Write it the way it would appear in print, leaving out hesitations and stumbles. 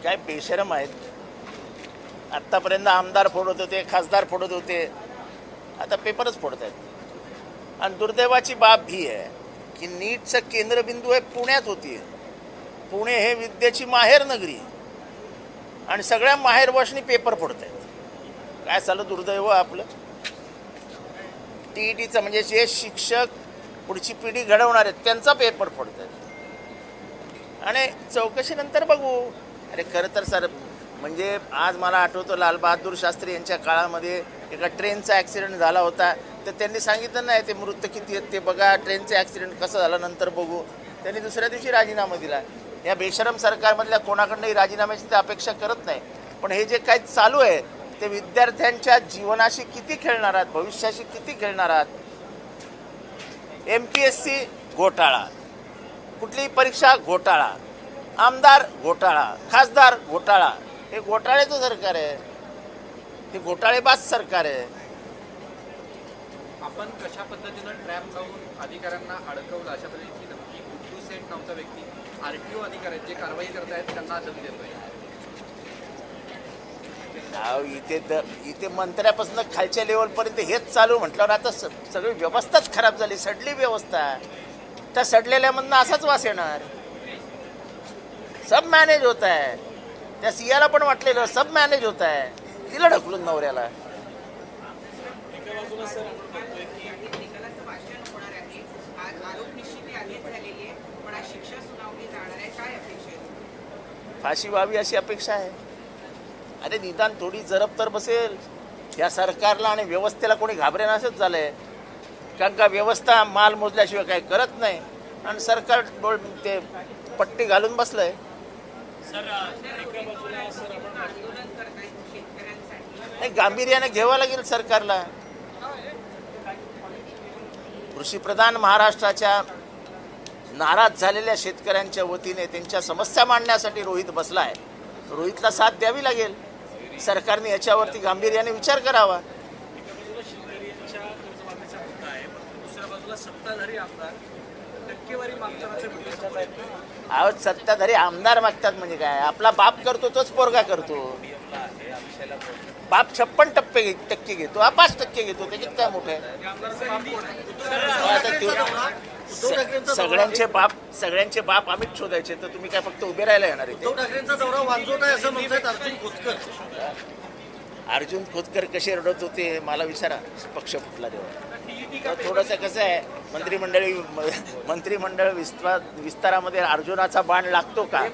काय बेशरम आहेत. आत्तापर्यंत आमदार फोडत होते, खासदार फोडत होते, आता पेपरच फोडत आहेत. आणि दुर्दैवाची बाब ही आहे की नीटचं केंद्रबिंदू आहे पुण्यात होती. पुणे हे विद्येची माहेर नगरी आणि सगळ्या माहेर वशनी पेपर फोडत आहेत. काय झालं दुर्दैव आपलं. TETचं म्हणजे जे शिक्षक पुढची पिढी घडवणार आहेत त्यांचा पेपर फोडत आहेत. आणि चौकशीनंतर बघू. अरे खरं तर सर म्हणजे आज मला आठवतं लालबहादूर शास्त्री यांच्या काळामध्ये एका ट्रेनचा ॲक्सिडेंट झाला होता, तर त्यांनी सांगितलं नाही ते मृत किती आहेत ते बघा, ट्रेनचं ॲक्सिडेंट कसं झालं नंतर बघू. त्यांनी दुसऱ्या दिवशी राजीनामा दिला. या बेशरम सरकारमधल्या कोणाकडनंही राजीनाम्याची ते अपेक्षा करत नाही. पण हे जे काही चालू आहे ते विद्यार्थ्यांच्या जीवनाशी किती खेळणार आहात, भविष्याशी किती खेळणार आहात. MPSC घोटाळा, कुठलीही परीक्षा घोटाळा, आमदार घोटाळा, खासदार घोटाळा. हे घोटाळ्याचं सरकार आहे, हे घोटाळेबाज सरकार आहे. आपण कशा पद्धतीनं ट्रॅप लावून अधिकाऱ्यांना अडकवलं, अशा पद्धतीची धमकी गुड्डू सेठ नावचा व्यक्ती RTO अधिकारी जे कारवाई करतायत त्यांना धमकी देतोय. इथे मंत्र्यापासून खालच्या लेवलपर्यंत हेच चालू म्हटल्यावर आता सगळी व्यवस्थाच खराब झाली, सडली व्यवस्था. त्या सडलेल्यामधनं असाच वास येणार. सब मॅनेज होत आहे. त्या सियाला पण वाटलेलं सब मॅनेज होत आहे, तिला ढकलून नवऱ्याला. फाशी व्हावी अशी अपेक्षा आहे. अरे निदान थोडी जरब तर बसेल. या सरकारला आणि व्यवस्थेला कोणी घाबरेनासच झालंय. कारण का व्यवस्था माल मोजल्याशिवाय काही करत नाही आणि सरकार ते पट्टी घालून बसलंय. गांभीर्याने घ्यावं लागेल सरकारला. कृषीप्रधान महाराष्ट्राच्या नाराज झालेल्या शेतकऱ्यांच्या वतीने त्यांच्या समस्या मांडण्यासाठी रोहित बसला आहे. रोहितला साथ द्यावी लागेल. सरकारने याच्यावरती गांभीर्याने विचार करावा. अहो सत्ताधारी आमदार मागतात म्हणजे काय. आपला बाप करतो तोच पोरगा करतो. बाप 56% घेतो, हा 5% घेतो, त्याच्यात काय मोठं आहे. सगळ्यांचे बाप आम्हीच शोधायचे, तर तुम्ही काय फक्त उभे राहायला येणार आहे. अर्जुन खोतकर कसे रडत होते मला विचारा. पक्ष फुटला तेव्हा. थोडंसं कसं आहे मंत्रिमंडळ विस्तारामध्ये अर्जुनाचा बाण लागतो का.